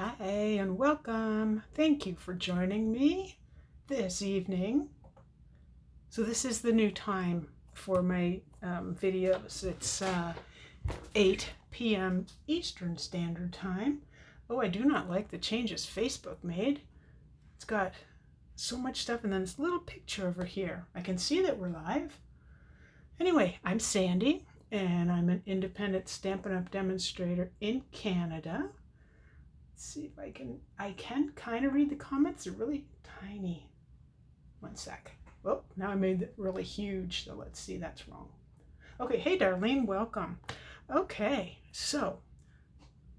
Hi and welcome. Thank you for joining me this evening. So this is the new time for my videos. It's 8 p.m. Eastern Standard Time. Oh, I do not like the changes Facebook made. It's got so much stuff and then this little picture over here. I can see that we're live. Anyway, I'm Sandy and I'm an independent Stampin' Up! Demonstrator in Canada. See if I can kind of read the comments. They're really tiny. One sec. Oh, now I made it really huge, so let's see, that's wrong. Okay, hey Darlene, welcome. Okay, so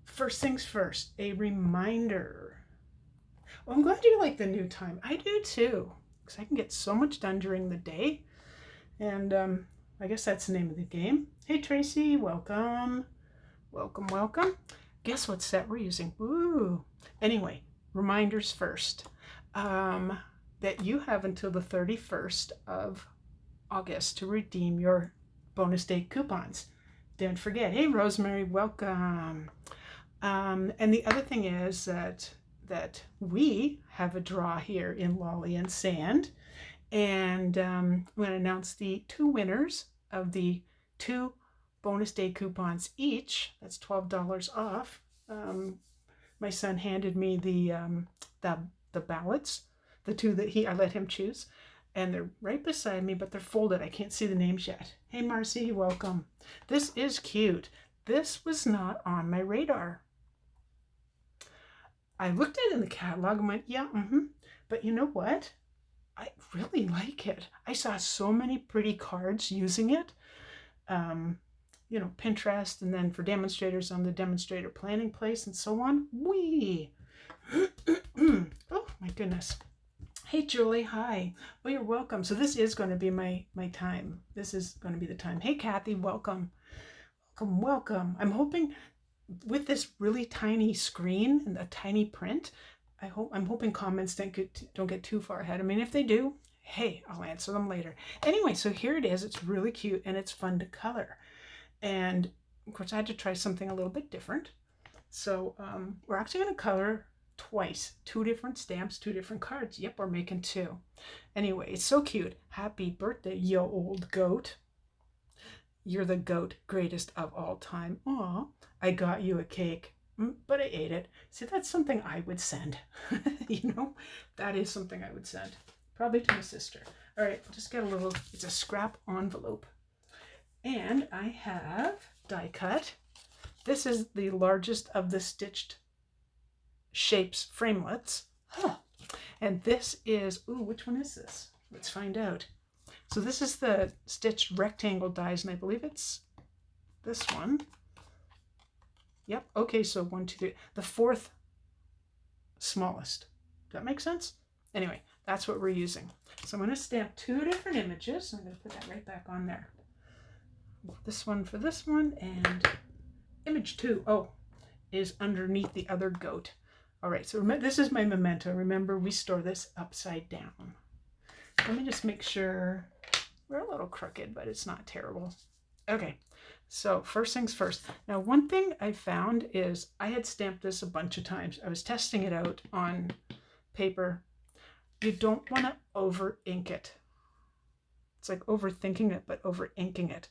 first things first, a reminder. Well, I'm glad you like the new time. I do too, because I can get so much done during the day. And I guess that's the name of the game. Hey Tracy, welcome. Welcome, welcome. Guess what set we're using? Woo! Anyway, reminders first. That you have until the 31st of August to redeem your bonus day coupons. Don't forget. Hey, Rosemary, welcome. And the other thing is that we have a draw here in Lolly and Sand. And I'm going to announce the two winners of the two bonus day coupons each. That's $12 off. My son handed me the ballots, the two that I let him choose, and they're right beside me, but they're folded. I can't see the names yet. Hey Marcy, welcome. This is cute. This was not on my radar. I looked at it in the catalog and went, yeah, but you know what? I really like it. I saw so many pretty cards using it. Pinterest, and then for demonstrators on the demonstrator planning place and so on. Wee! Oh my goodness. Hey Julie, hi. Well, you're welcome. So this is going to be my time. This is going to be the time. Hey Kathy, welcome. Welcome. I'm hoping with this really tiny screen and a tiny print, I'm hoping comments don't get too far ahead. I mean, if they do, hey, I'll answer them later. Anyway, so here it is. It's really cute and it's fun to color. And of course I had to try something a little bit different. So we're actually going to color twice, two different stamps, two different cards. Yep, we're making two. Anyway, it's so cute. Happy birthday, yo old goat. You're the goat, greatest of all time. Aw, I got you a cake, but I ate it. See, that's something I would send. That is something I would send. Probably to my sister. All right, just get it's a scrap envelope. And I have die cut. This is the largest of the stitched shapes framelits. And this is, which one is this? Let's find out. So this is the stitched rectangle dies, and I believe it's this one. Yep, okay, so 1, 2, 3. The fourth smallest. Does that make sense? Anyway, that's what we're using. So I'm going to stamp two different images. I'm going to put that right back on there. This one for this one, and image 2 is underneath the other goat. All right, so this is my memento. Remember, we store this upside down. Let me just make sure we're a little crooked, but it's not terrible. Okay, so first things first. Now, one thing I found is I had stamped this a bunch of times. I was testing it out on paper. You don't want to over ink it. It's like overthinking it, but over inking it.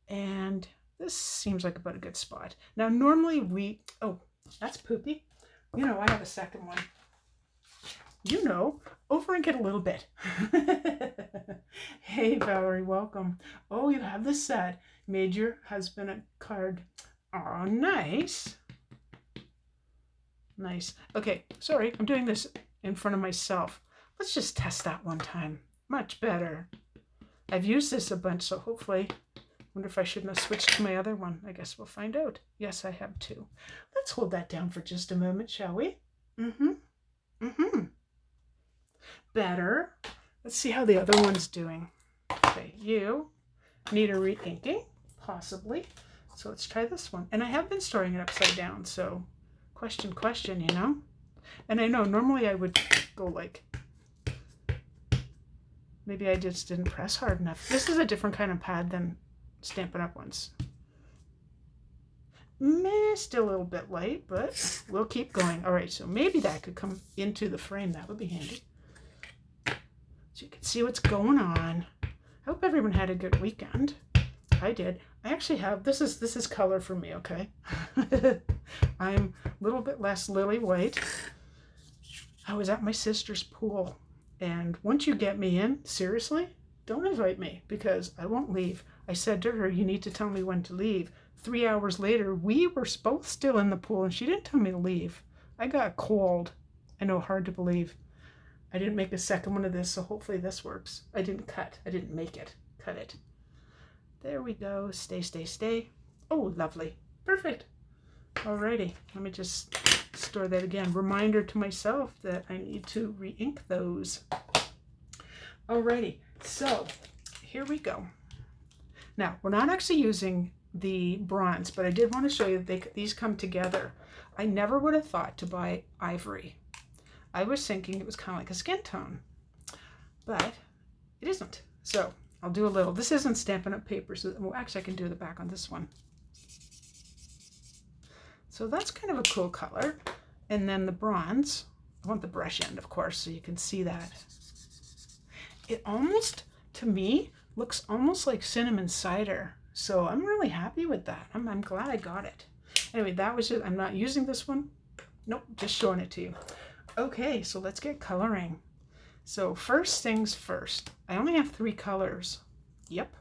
And this seems like about a good spot. Now, normally that's poopy. I have a second one. Over ink it a little bit. Hey, Valerie, welcome. Oh, you have this set. Made your husband a card. Oh, nice. Nice. Okay, sorry, I'm doing this in front of myself. Let's just test that one time. Much better. I've used this a bunch, so hopefully, wonder if I shouldn't have switched to my other one. I guess we'll find out. Yes, I have two. Let's hold that down for just a moment, shall we? Better. Let's see how the other one's doing. Okay, you need a re-inking, possibly. So let's try this one. And I have been storing it upside down, so question, And I know normally I would go like, maybe I just didn't press hard enough. This is a different kind of pad than Stampin' Up! Ones. Meh, still a little bit light, but we'll keep going. All right, so maybe that could come into the frame. That would be handy. So you can see what's going on. I hope everyone had a good weekend. I did. I actually have, this is color for me, okay? I'm a little bit less lily white. I was at my sister's pool, and once you get me in, seriously, don't invite me because I won't leave. I said to her, you need to tell me when to leave. 3 hours later, we were both still in the pool, and she didn't tell me to leave. I got cold. I know, hard to believe. I didn't make a second one of this, so hopefully this works. I didn't cut. I didn't make it. Cut it. There we go. Stay, stay, stay. Oh, lovely. Perfect. Alrighty. Let me just store that again. Reminder to myself that I need to re-ink those. Alrighty. So here we go. Now, we're not actually using the bronze, but I did want to show you that these come together. I never would have thought to buy ivory. I was thinking it was kind of like a skin tone, but it isn't. So I'll do a little. This isn't Stampin' Up paper, so well, actually I can do the back on this one. So that's kind of a cool color. And then the bronze, I want the brush end, of course, so you can see that. It almost, to me, looks almost like cinnamon cider. So I'm really happy with that. I'm glad I got it. Anyway, that was it. I'm not using this one. Nope, just showing it to you. Okay, so let's get coloring. So first things first, I only have 3 colors. Yep.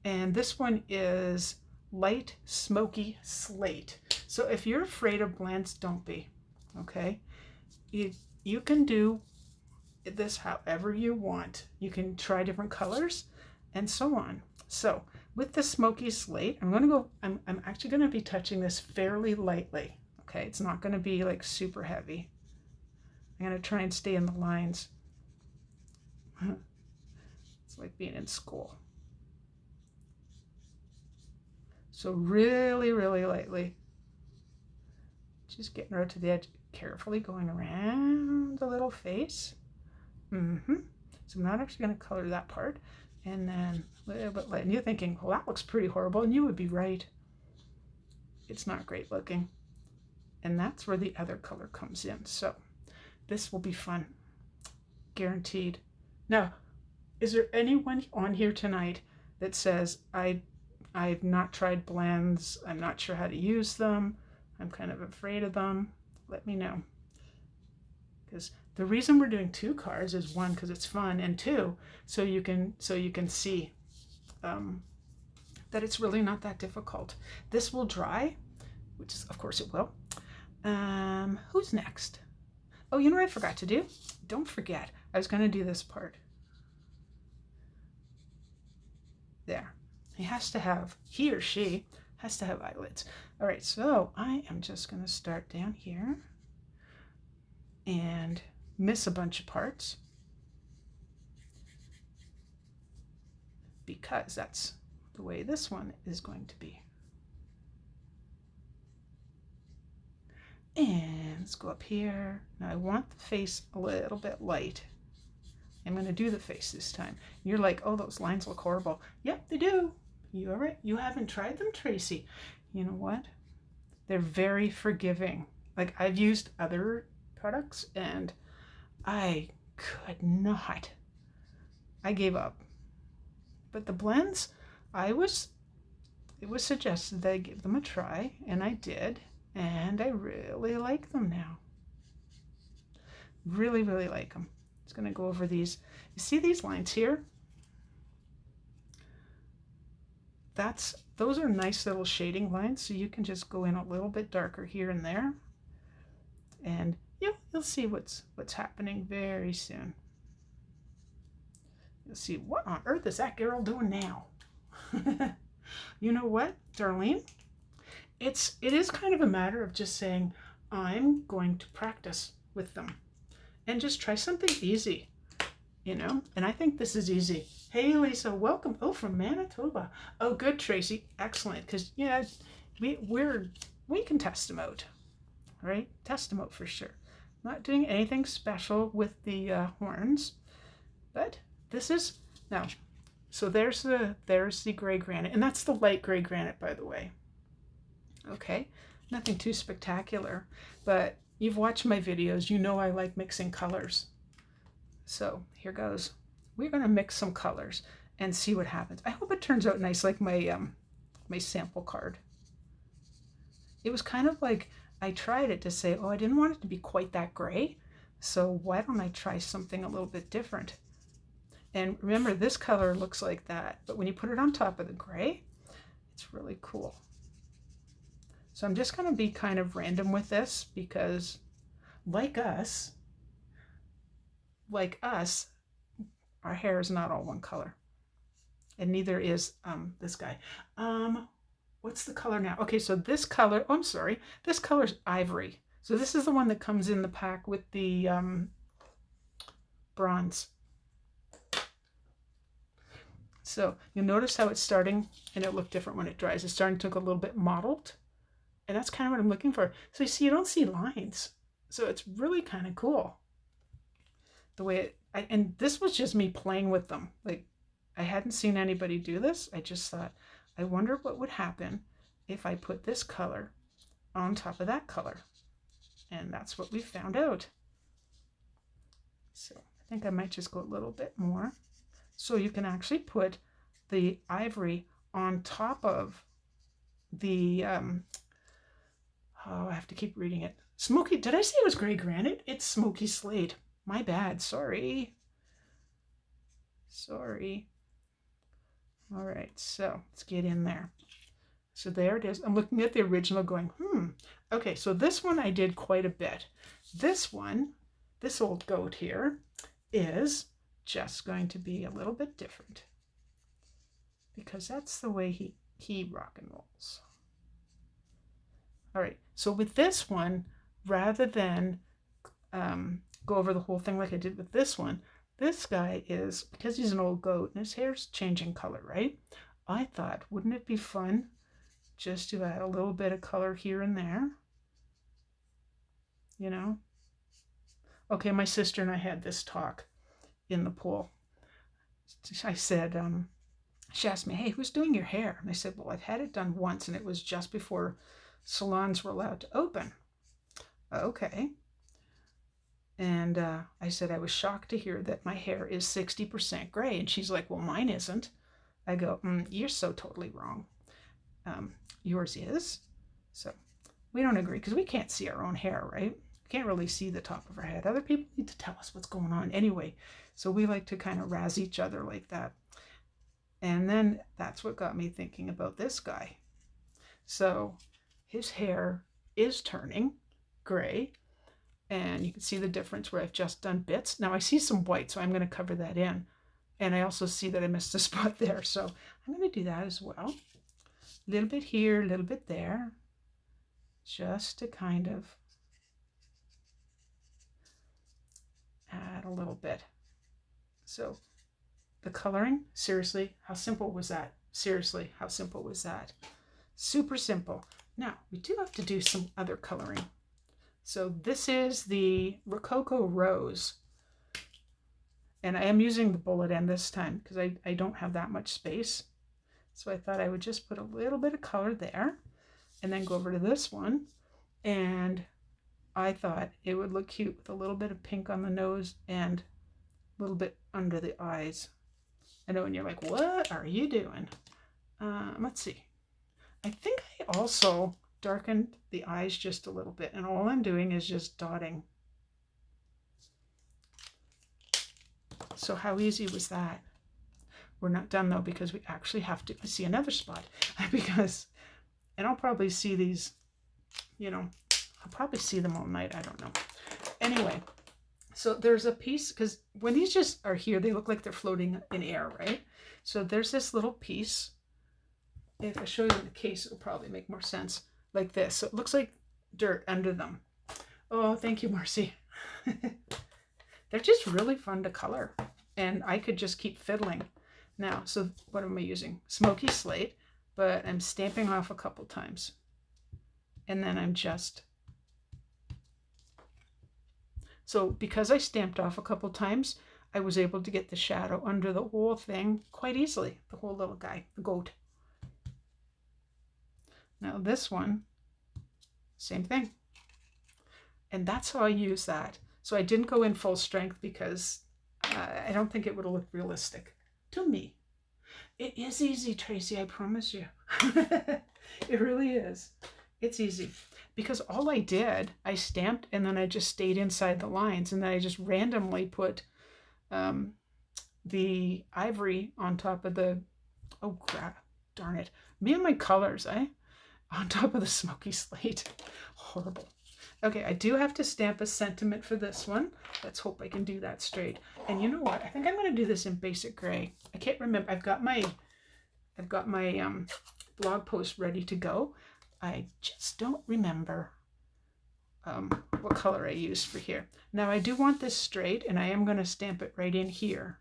And this one is light smoky slate. So if you're afraid of blends, don't be. Okay? You can do this however you want. You can try different colors and so on. So with the smoky slate, I'm actually going to be touching this fairly lightly. Okay? It's not going to be like super heavy. I'm going to try and stay in the lines. It's like being in school. So really, really lightly. Just getting right to the edge, carefully going around the little face. So I'm not actually going to color that part. And then a little bit light. And you're thinking, well, that looks pretty horrible. And you would be right. It's not great looking. And that's where the other color comes in. So this will be fun. Guaranteed. Now, is there anyone on here tonight that says, I've not tried blends, I'm not sure how to use them, I'm kind of afraid of them? Let me know. Because the reason we're doing 2 cards is 1, because it's fun, and 2, so you can see that it's really not that difficult. This will dry, which is, of course it will. Who's next? Oh, you know what I forgot to do? Don't forget, I was going to do this part. There. He or she has to have eyelids. All right, so I am just going to start down here and miss a bunch of parts because that's the way this one is going to be. And let's go up here. Now I want the face a little bit light. I'm going to do the face this time. You're like, oh, those lines look horrible. Yep, they do. You all right? You haven't tried them, Tracy? You know what? They're very forgiving. Like, I've used other products and I could not. I gave up. But the blends, it was suggested that I give them a try, and I did, and I really like them now. Really, really like them. Just going to go over these. You see these lines here? Those are nice little shading lines, so you can just go in a little bit darker here and there, and you'll see what's happening very soon. You'll see what on earth is that girl doing now. You know what, Darlene? It is kind of a matter of just saying, I'm going to practice with them and just try something easy, and I think this is easy. Hey, Lisa, welcome. Oh, from Manitoba. Oh, good, Tracy. Excellent. Because, we can test them out, right? Test them out for sure. Not doing anything special with the horns, but this is, now, so there's the gray granite, and that's the light gray granite, by the way. Okay, nothing too spectacular, but you've watched my videos, you know I like mixing colors. So here goes. We're going to mix some colors and see what happens. I hope it turns out nice, like my sample card. It was kind of like I tried it to say, oh, I didn't want it to be quite that gray, so why don't I try something a little bit different? And remember, this color looks like that, but when you put it on top of the gray, it's really cool. So I'm just going to be kind of random with this because like us, our hair is not all one color. And neither is this guy. What's the color now? Okay, so this color, oh, I'm sorry, this color is ivory. So this is the one that comes in the pack with the bronze. So you'll notice how it's starting, and it'll look different when it dries. It's starting to look a little bit mottled, and that's kind of what I'm looking for. So you see, you don't see lines. So it's really kind of cool. The way it, and this was just me playing with them. Like, I hadn't seen anybody do this. I just thought, I wonder what would happen if I put this color on top of that color. And that's what we found out. So I think I might just go a little bit more. So you can actually put the ivory on top of the, oh, I have to keep reading it. Smoky, did I say it was gray granite? It's smoky slate. My bad, sorry. Sorry. All right, so let's get in there. So there it is. I'm looking at the original going, Okay, so this one I did quite a bit. This one, this old goat here, is just going to be a little bit different because that's the way he rock and rolls. All right, so with this one, rather than go over the whole thing like I did with this one, this guy is, because he's an old goat and his hair's changing color, right? I thought, wouldn't it be fun just to add a little bit of color here and there? You know? Okay, my sister and I had this talk in the pool. I said, she asked me, hey, who's doing your hair? And I said, well, I've had it done once, and it was just before salons were allowed to open. Okay. And I said, I was shocked to hear that my hair is 60% gray. And she's like, well, mine isn't. I go, you're so totally wrong. Yours is. So we don't agree because we can't see our own hair, right? Can't really see the top of our head. Other people need to tell us what's going on anyway. So we like to kind of razz each other like that. And then that's what got me thinking about this guy. So his hair is turning gray, and you can see the difference where I've just done bits. Now I see some white, so I'm going to cover that in. And I also see that I missed a spot there, so I'm going to do that as well. A little bit here, a little bit there, just to kind of add a little bit. So the coloring, seriously, how simple was that? Seriously, how simple was that? Super simple. Now, we do have to do some other coloring. So this is the Rococo Rose. And I am using the bullet end this time because I don't have that much space. So I thought I would just put a little bit of color there and then go over to this one. And I thought it would look cute with a little bit of pink on the nose and a little bit under the eyes. I know, and you're like, what are you doing? Let's see. I think I also darkened the eyes just a little bit, and all I'm doing is just dotting. So how easy was that? We're not done though, because we actually have to see another spot because, and I'll probably see these, you know, I'll probably see them all night. I don't know. Anyway, so there's a piece, because when these just are here, they look like they're floating in air, right? So there's this little piece. If I show you in the case, it'll probably make more sense, like this. So it looks like dirt under them. Oh, thank you, Marcy. They're just really fun to color, and I could just keep fiddling. Now, so what am I using? Smoky slate, but I'm stamping off a couple times. And then I'm just... So because I stamped off a couple times, I was able to get the shadow under the whole thing quite easily. The whole little guy, the goat. Now this one, Same thing. And that's how I use that. So I didn't go in full strength because I don't think it would look realistic to me. It is easy, Tracy, I promise you. It really is. It's easy. Because all I did, I stamped and then I just stayed inside the lines, and then I just randomly put the ivory on top of the, oh crap, darn it. Me and my colors, on top of the smoky slate. Horrible. Okay, I do have to stamp a sentiment for this one. Let's hope I can do that straight. And you know what? I think I'm going to do this in basic gray. I can't remember. I've got my blog post ready to go. I just don't remember what color I used for here. Now I do want this straight, and I am going to stamp it right in here.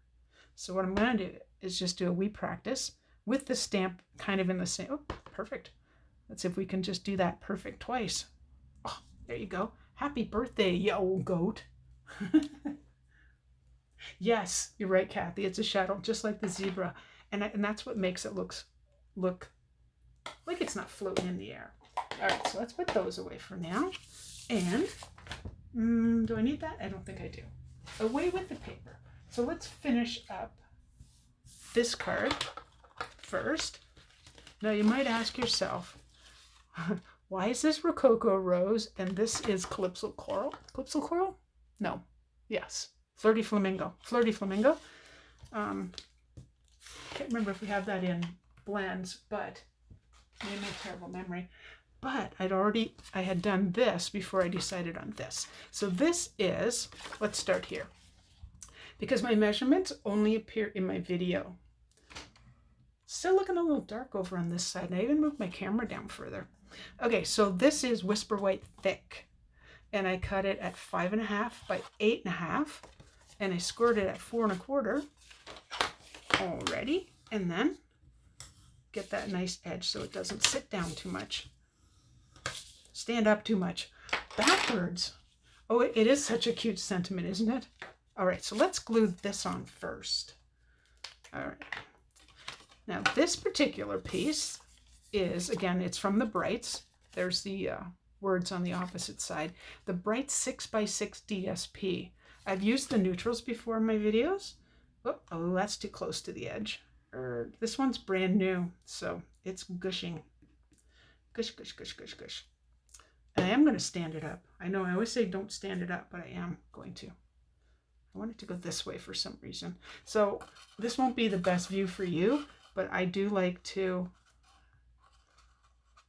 So what I'm going to do is just do a wee practice with the stamp kind of in the same. Oh, perfect. Let's see if we can just do that perfect twice. Oh, there you go. Happy birthday, you old goat. Yes, you're right, Kathy. It's a shadow, just like the zebra. And that's what makes it look like it's not floating in the air. All right, so let's put those away for now. And do I need that? I don't think I do. Away with the paper. So let's finish up this card first. Now you might ask yourself, why is this Rococo Rose and this is Calypso Coral? Calypso Coral? No. Yes. Flirty Flamingo. Flirty Flamingo. Can't remember if we have that in Blends, but maybe my terrible memory. But I had done this before I decided on this. So this is, let's start here. Because my measurements only appear in my video. Still looking a little dark over on this side. And I even moved my camera down further. Okay, so this is Whisper White Thick. And I cut it at 5.5 by 8.5. And I scored it at 4 1/4 already. And then get that nice edge so it doesn't sit down too much. Stand up too much. Backwards. Oh, it is such a cute sentiment, isn't it? All right, so let's glue this on first. All right. Now this particular piece is, again, it's from the Brights. There's the words on the opposite side. The Bright 6x6 DSP. I've used the neutrals before in my videos. Oh, that's too close to the edge. This one's brand new, so it's gushing. Gush, gush, gush, gush, gush. And I am going to stand it up. I know I always say don't stand it up, but I am going to. I want it to go this way for some reason. So this won't be the best view for you, but I do like to,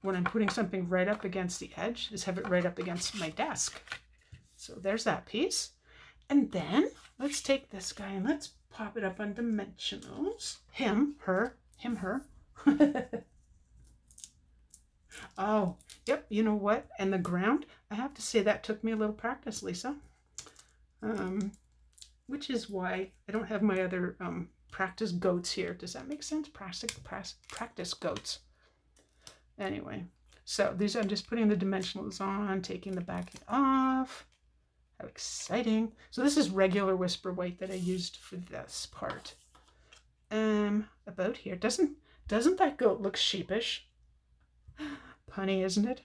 when I'm putting something right up against the edge, is have it right up against my desk. So there's that piece. And then let's take this guy and let's pop it up on dimensionals. Him, her. Oh, yep, you know what? And the ground, I have to say that took me a little practice, Lisa. Which is why I don't have my other practice goats here. Does that make sense? Practice goats. Anyway, so these, I'm just putting the dimensionals on, taking the backing off. How exciting. So this is regular Whisper White that I used for this part. About here. Doesn't that goat look sheepish? Punny, isn't it?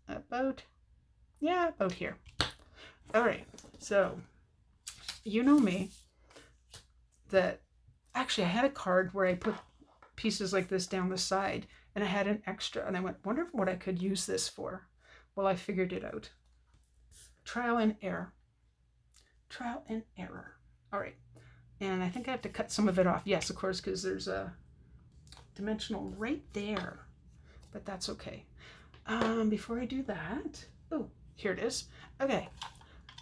About here. All right, so you know me, that actually I had a card where I put pieces like this down the side, and I had an extra, and I wonder what I could use this for. Well, I figured it out. Trial and error. Trial and error. All right, and I think I have to cut some of it off. Yes, of course, because there's a dimensional right there, but that's okay. Before I do that, oh, here it is. Okay.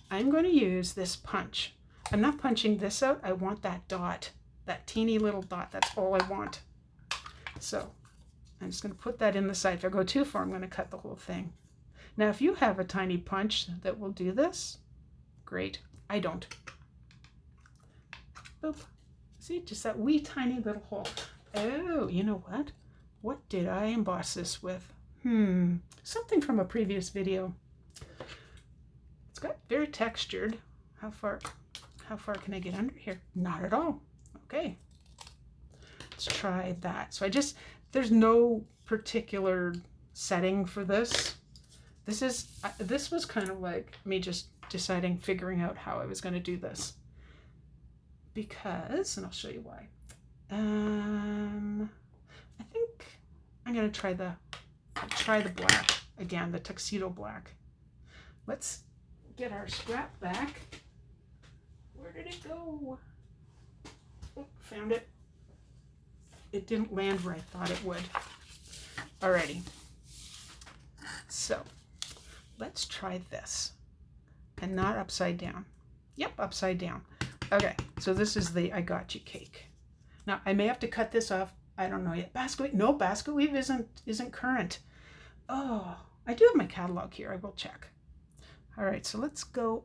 I'm going to use this punch. I'm not punching this out. I want that dot, that teeny little dot. That's all I want. So I'm just going to put that in the side. If I go too far, I'm going to cut the whole thing. Now, if you have a tiny punch that will do this, great. I don't. Boop. See, just that wee tiny little hole. Oh, you know what? What did I emboss this with? Something from a previous video. It's got very textured. How far can I get under here? Not at all. Okay. Let's try that. So there's no particular setting for this. This was kind of like me just deciding, figuring out how I was going to do this. Because, and I'll show you why. I think I'm going to try the black again, the tuxedo black. Let's get our scrap back. Where did it go? Oh, found it. It didn't land where I thought it would. Alrighty. So let's try this. And not upside down. Yep, upside down. Okay, so this is the I Got You cake. Now I may have to cut this off. I don't know yet. Basket weave? No, basket weave isn't current. Oh, I do have my catalog here. I will check. All right, so let's go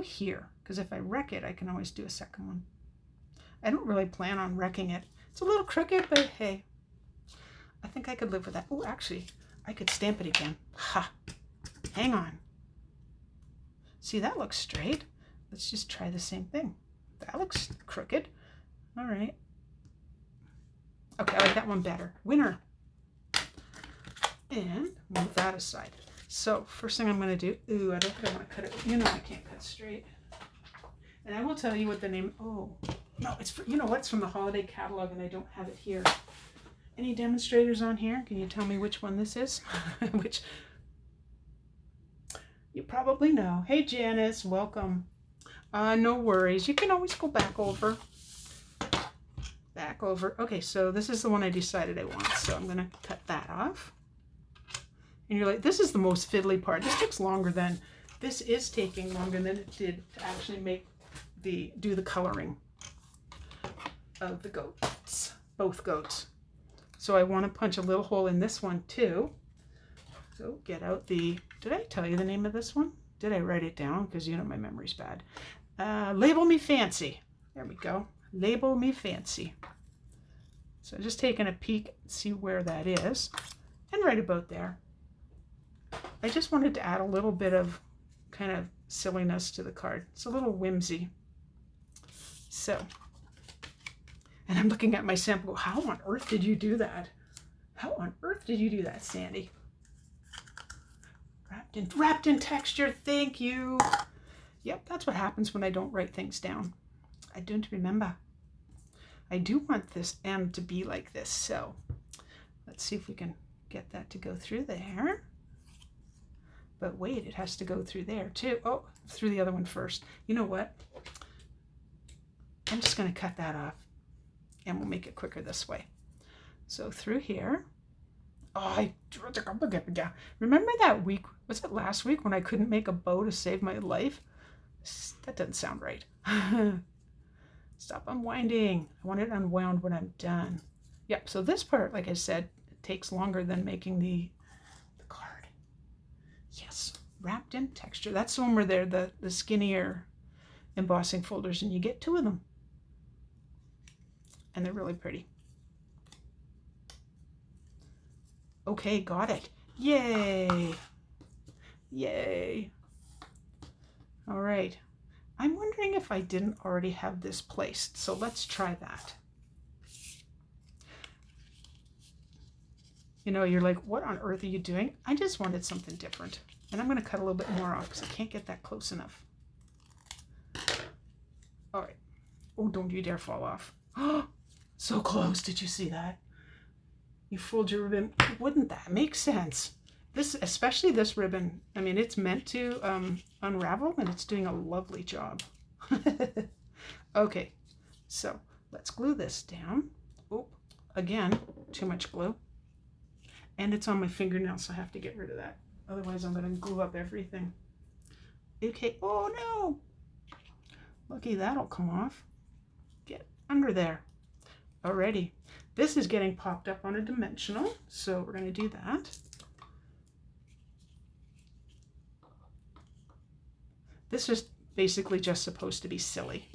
here, because if I wreck it, I can always do a second one. I don't really plan on wrecking it. It's a little crooked, but hey, I think I could live with that. Oh, actually, I could stamp it again. Ha! Hang on. See, that looks straight. Let's just try the same thing. That looks crooked. All right. Okay, I like that one better. Winner. And move that aside. So first thing I'm going to do, ooh, I don't think I want to cut it. You know I can't cut straight. And I will tell you what the name, oh, no, it's for, you know what, it's from the holiday catalog and I don't have it here. Any demonstrators on here? Can you tell me which one this is? Which, you probably know. Hey Janice, welcome. No worries, you can always go back over. Okay, so this is the one I decided I want, so I'm going to cut that off. And you're like, this is the most fiddly part. This is taking longer than it did to actually do the coloring of the goats, both goats. So I want to punch a little hole in this one too. So get out did I tell you the name of this one? Did I write it down? Because you know my memory's bad. Label Me Fancy. There we go. Label Me Fancy. So just taking a peek, see where that is, and right about there. I just wanted to add a little bit of kind of silliness to the card. It's a little whimsy. So, and I'm looking at my sample, how on earth did you do that? How on earth did you do that, Sandy? Wrapped in texture, thank you. Yep, that's what happens when I don't write things down. I don't remember. I do want this M to be like this, so let's see if we can get that to go through there. But wait, it has to go through there too. Oh, through the other one first. You know what? I'm just going to cut that off and we'll make it quicker this way. So through here. Oh, remember that week, was it last week when I couldn't make a bow to save my life? That doesn't sound right. Stop unwinding. I want it unwound when I'm done. Yep, so this part, like I said, takes longer than making the card. Yes, wrapped in texture. That's the one where they're the skinnier embossing folders, and you get 2 of them. And they're really pretty. Okay, got it. Yay. Yay. All right. I'm wondering if I didn't already have this placed, so let's try that. You know, you're like, what on earth are you doing? I just wanted something different. And I'm going to cut a little bit more off because I can't get that close enough. All right. Oh, don't you dare fall off. Oh, so close. Did you see that? You fold your ribbon. Wouldn't that make sense? This, especially this ribbon, I mean, it's meant to unravel, and it's doing a lovely job. Okay, so let's glue this down. Oh, again, too much glue. And it's on my fingernail, so I have to get rid of that. Otherwise, I'm going to glue up everything. Okay, oh no! Looky, that'll come off. Get under there. Alrighty. This is getting popped up on a dimensional, so we're going to do that. This is basically just supposed to be silly.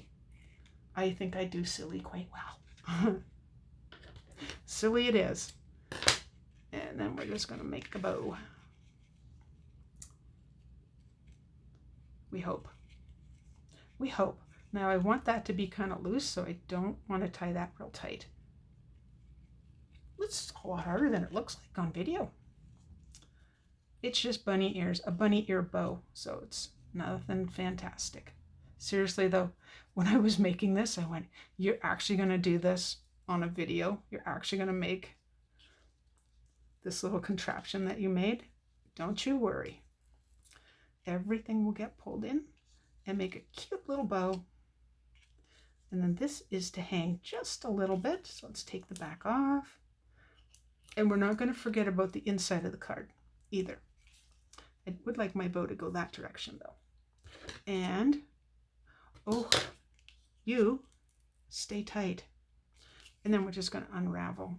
I think I do silly quite well. Silly it is. And then we're just going to make a bow. We hope. We hope. Now I want that to be kind of loose, so I don't want to tie that real tight. It's a lot harder than it looks like on video. It's just bunny ears, a bunny ear bow. So it's nothing fantastic. Seriously though, when I was making this, I went, you're actually going to do this on a video? You're actually going to make this little contraption that you made? Don't you worry. Everything will get pulled in and make a cute little bow. And then this is to hang just a little bit. So let's take the back off. And we're not going to forget about the inside of the card either. I would like my bow to go that direction though. And, oh, you stay tight. And then we're just going to unravel.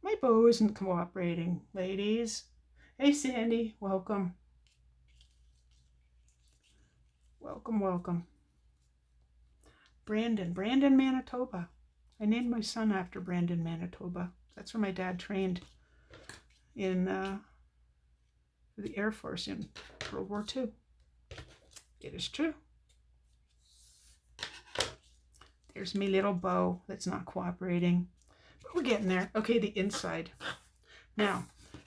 My bow isn't cooperating, ladies. Hey, Sandy, welcome. Welcome, welcome. Brandon, Manitoba. I named my son after Brandon, Manitoba. That's where my dad trained in the Air Force in World War II. It is true. There's my little bow that's not cooperating. But we're getting there. Okay, the inside. Now,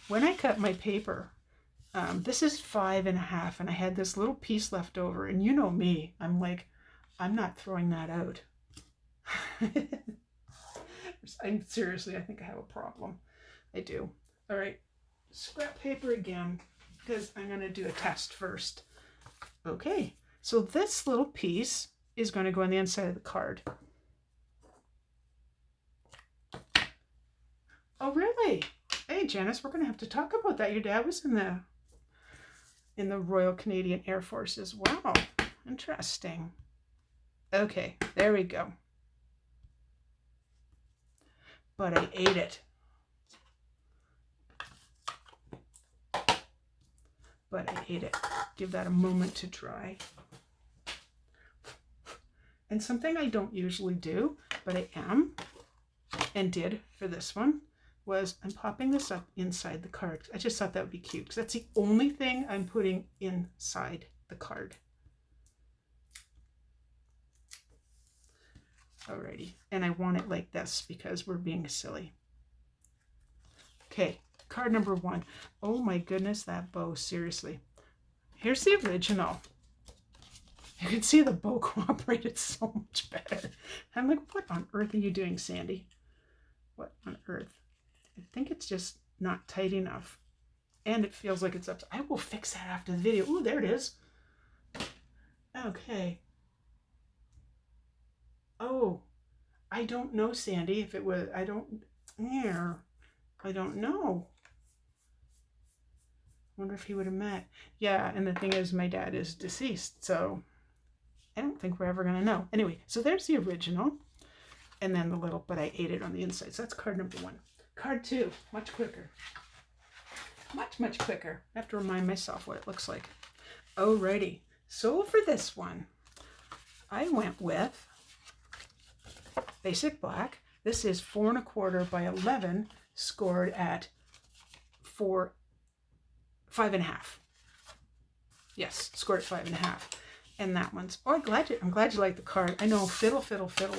when I cut my paper, this is 5.5, and I had this little piece left over. And you know me, I'm like, I'm not throwing that out. Seriously, I think I have a problem. I do. All right, scrap paper again, because I'm going to do a test first. Okay, so this little piece is going to go on the inside of the card. Oh, really? Hey, Janice, we're going to have to talk about that. Your dad was in the Royal Canadian Air Force as well. Interesting. Okay, there we go. But I ate it. But I ate it. Give that a moment to dry. And something I don't usually do, but I am, and did for this one, was I'm popping this up inside the card. I just thought that would be cute, because that's the only thing I'm putting inside the card. Alrighty, and I want it like this because we're being silly. Okay, card number 1. Oh my goodness, that bow, seriously. Here's the original. You can see the bow cooperated so much better. I'm like, what on earth are you doing, Sandy? What on earth? I think it's just not tight enough. And it feels like it's up. I will fix that after the video. Oh, there it is. Okay. Oh, I don't know, Sandy, if it was, I don't know. Wonder if he would have met. Yeah, and the thing is, my dad is deceased, so I don't think we're ever going to know. Anyway, so there's the original, and then the little, but I ate it on the inside. So that's card number 1. Card 2, much quicker. Much quicker. I have to remind myself what it looks like. Alrighty, so for this one, I went with basic black. This is 4 1/4 by 11, scored at 5.5. Yes, scored at 5.5. And that one's, oh, I'm glad you like the card. I know, fiddle,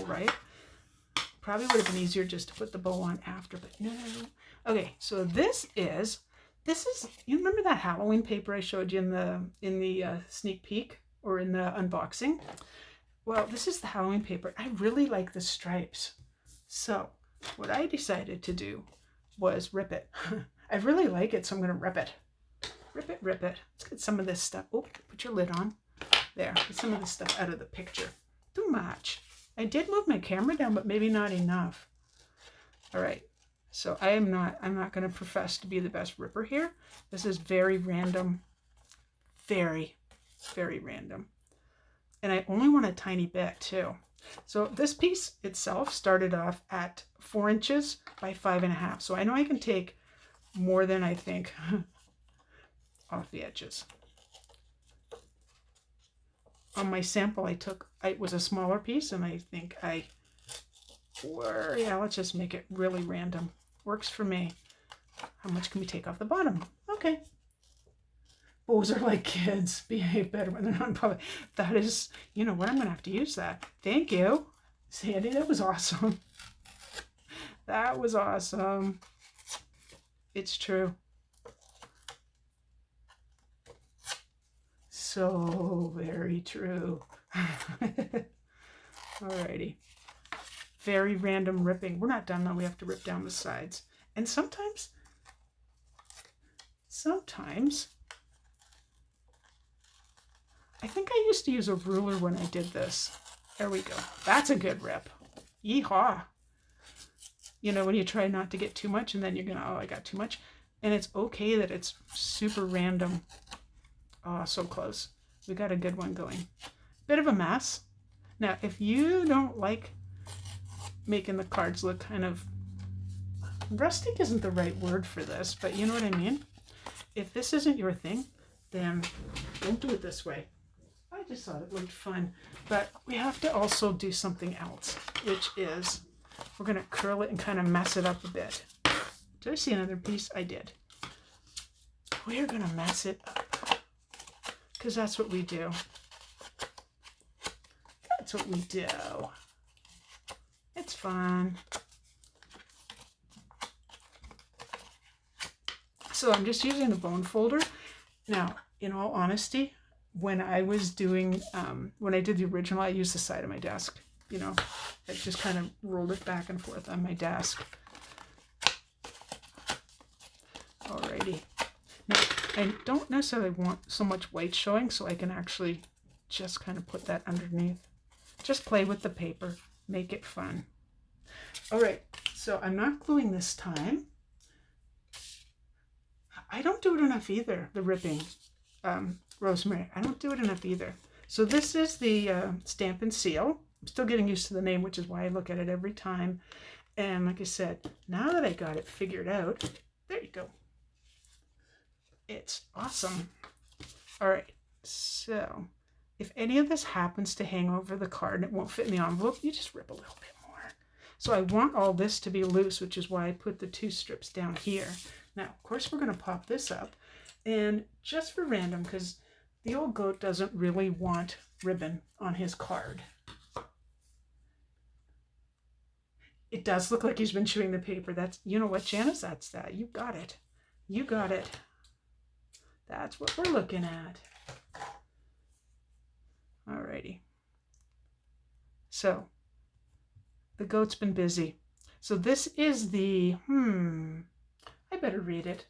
right? Probably would have been easier just to put the bow on after, but no. Okay, so this is, you remember that Halloween paper I showed you in the sneak peek or in the unboxing? Well, this is the Halloween paper. I really like the stripes. So what I decided to do was rip it. I really like it, so I'm going to rip it. Rip it. Let's get some of this stuff. Oh, put your lid on. There, get some of this stuff out of the picture. Too much. I did move my camera down, but maybe not enough. All right. So I'm not going to profess to be the best ripper here. This is very random. Very, very random. And I only want a tiny bit too. So this piece itself started off at 4 inches by 5.5. So I know I can take more than I think off the edges. On my sample it was a smaller piece, and I think let's just make it really random. Works for me. How much can we take off the bottom? Okay. Bows are like kids. Behave better when they're not in public. That is, you know what? I'm going to have to use that. Thank you, Sandy. That was awesome. That was awesome. It's true. So very true. Alrighty. Very random ripping. We're not done though. We have to rip down the sides. And sometimes, I think I used to use a ruler when I did this. There we go. That's a good rip. Yeehaw. You know, when you try not to get too much and then you're gonna, oh, I got too much. And it's okay that it's super random. Oh, so close. We got a good one going. Bit of a mess. Now, if you don't like making the cards look kind of, rustic isn't the right word for this, but you know what I mean? If this isn't your thing, then don't do it this way. I just thought it looked fun. But we have to also do something else, which is we're going to curl it and kind of mess it up a bit. Did I see another piece? I did. We're going to mess it up because that's what we do. That's what we do. It's fun. So I'm just using the bone folder. Now, in all honesty, when I was doing, when I did the original, I used the side of my desk. You know, I just kind of rolled it back and forth on my desk. Alrighty. Now, I don't necessarily want so much white showing, so I can actually just kind of put that underneath. Just play with the paper. Make it fun. All right, so I'm not gluing this time. I don't do it enough either, the ripping, Rosemary. I don't do it enough either. So this is the Stampin' Seal. I'm still getting used to the name, which is why I look at it every time. And like I said, now that I got it figured out, there you go. It's awesome. All right, so if any of this happens to hang over the card and it won't fit in the envelope, you just rip a little bit more. So I want all this to be loose, which is why I put the 2 strips down here. Now, of course, we're going to pop this up. And just for random, because the old goat doesn't really want ribbon on his card. It does look like he's been chewing the paper. That's, you know what, Janice? That's that. You got it. You got it. That's what we're looking at. Alrighty. So, the goat's been busy. So this is the, I better read it.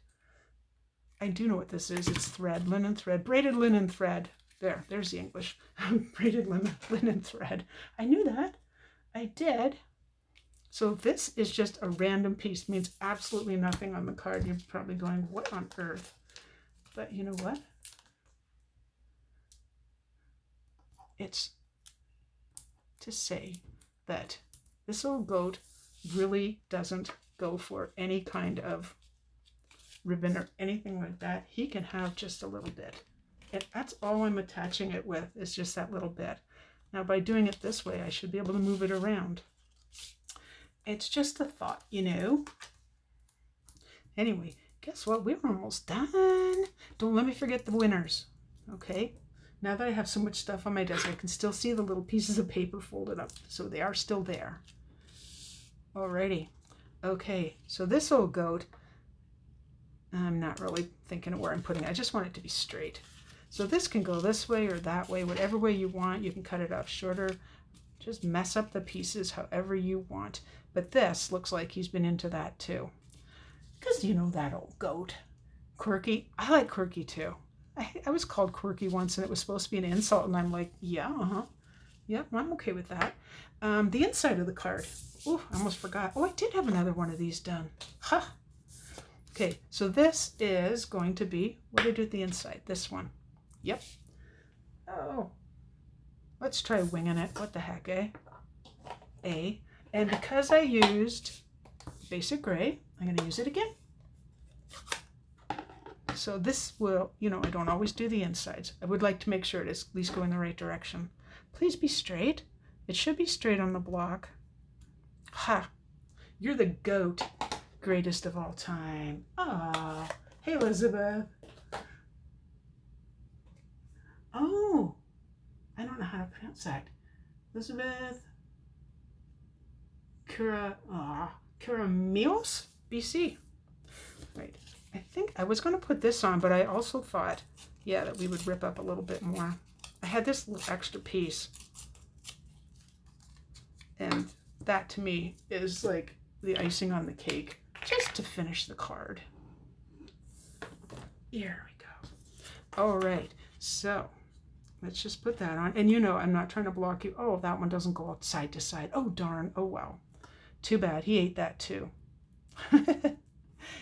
I do know what this is. It's thread, linen thread, braided linen thread. There's the English. Braided linen thread. I knew that. I did. So this is just a random piece. Means absolutely nothing on the card. You're probably going, what on earth? But you know what? It's to say that this old goat really doesn't go for any kind of ribbon or anything like that. He can have just a little bit. And that's all I'm attaching it with, is just that little bit. Now by doing it this way, I should be able to move it around. It's just a thought, you know. Anyway, guess what? We're almost done. Don't let me forget the winners. Okay? Now that I have so much stuff on my desk, I can still see the little pieces of paper folded up. So they are still there. Alrighty. Okay, so this old goat, I'm not really thinking of where I'm putting it. I just want it to be straight. So this can go this way or that way, whatever way you want. You can cut it off shorter. Just mess up the pieces however you want. But this looks like he's been into that too. Because you know that old goat. Quirky. I like quirky too. I was called quirky once and it was supposed to be an insult. And I'm like, yeah, Yep, I'm okay with that. The inside of the card. Oh, I almost forgot. Oh, I did have another one of these done. Huh. Okay, so this is going to be, what did I do at the inside? This one. Yep. Oh. Let's try winging it. What the heck, eh? And because I used basic gray, I'm going to use it again. So this will, you know, I don't always do the insides. I would like to make sure it is at least going the right direction. Please be straight. It should be straight on the block. Ha! You're the goat. Greatest of all time. Ah, hey Elizabeth. Oh, I don't know how to pronounce that. Elizabeth. Kura. Ah, Caramelos, BC. Right. I think I was going to put this on, but I also thought, yeah, that we would rip up a little bit more. I had this little extra piece. And that to me is like the icing on the cake, just to finish the card. Here we go. All right, so let's just put that on. And you know, I'm not trying to block you. Oh, that one doesn't go side to side. Oh, darn. Oh, well. Too bad. He ate that too.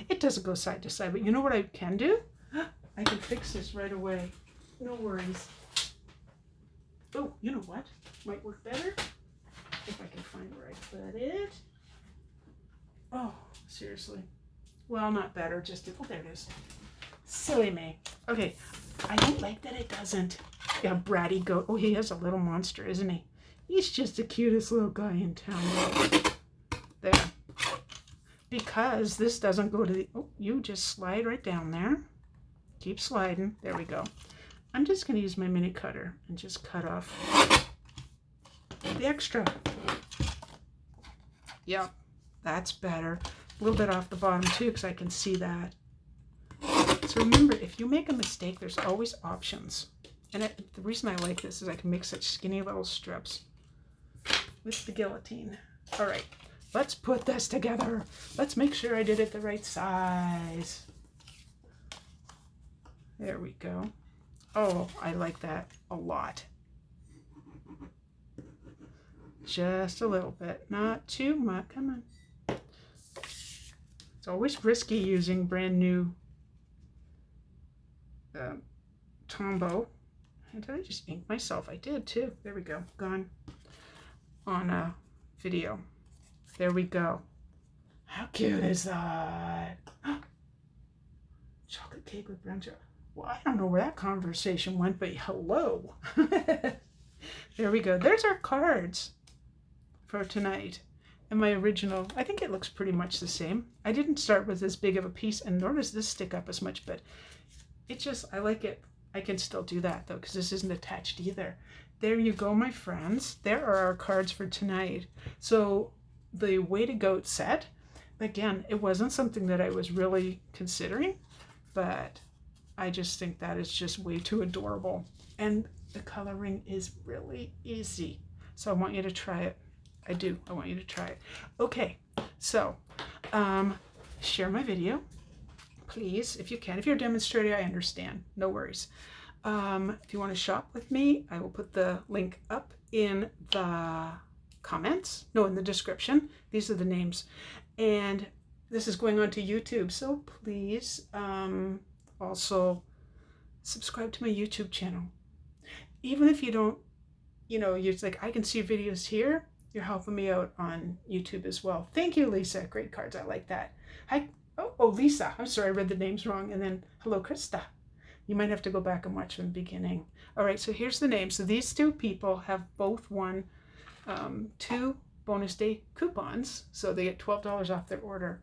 It doesn't go side to side, but you know what I can do? I can fix this right away. No worries. Oh, you know what? Might work better if I can find where I put it. Oh, seriously. Well, not better, just, oh, there it is. Silly me. Okay, I don't like that it doesn't. Yeah, bratty goat. Oh, he is a little monster, isn't he? He's just the cutest little guy in town. There. Because this doesn't go to the, oh, you just slide right down there. Keep sliding. There we go. I'm just going to use my mini cutter and just cut off the extra. Yep, that's better. A little bit off the bottom too, because I can see that. So remember, if you make a mistake, there's always options. And the reason I like this is I can make such skinny little strips with the guillotine. All right, let's put this together. Let's make sure I did it the right size. There we go. Oh, I like that a lot. Just a little bit, not too much. Come on. It's always risky using brand new Tombow. And did I just ink myself? I did too. There we go. Gone on a video. There we go. How cute is that? Chocolate cake with brown chocolate. Well, I don't know where that conversation went, but hello. There we go. There's our cards for tonight. And my original, I think it looks pretty much the same. I didn't start with as big of a piece, and nor does this stick up as much, but it just, I like it. I can still do that though, because this isn't attached either. There you go, my friends. There are our cards for tonight. So the Way to Goat set, again, it wasn't something that I was really considering, but I just think that is just way too adorable. And the coloring is really easy. So I want you to try it. I do. I want you to try it. Okay, so share my video, please, if you can. If you're a demonstrator, I understand. No worries. If you want to shop with me, I will put the link up in the comments. No, in the description. These are the names. And this is going on to YouTube, so please also subscribe to my YouTube channel. Even if you don't, you know, you're like, I can see videos here, you're helping me out on YouTube as well. Thank you, Lisa. Great cards. I like that. Hi. Oh, Lisa. I'm sorry, I read the names wrong. And then, hello, Krista. You might have to go back and watch from the beginning. All right, so here's the names. So these two people have both won 2 bonus day coupons. So they get $12 off their order.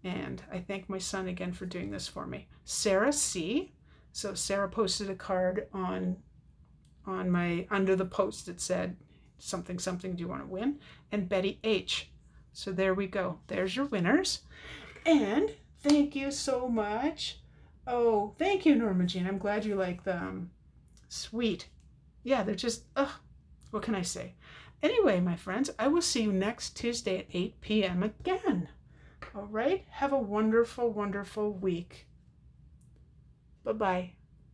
And I thank my son again for doing this for me. Sarah C. So Sarah posted a card on my, under the post that said, something, something, do you want to win? And Betty H. So there we go. There's your winners. And thank you so much. Oh, thank you, Norma Jean. I'm glad you like them. Sweet. Yeah, they're just, what can I say? Anyway, my friends, I will see you next Tuesday at 8 p.m. again. All right? Have a wonderful, wonderful week. Bye-bye.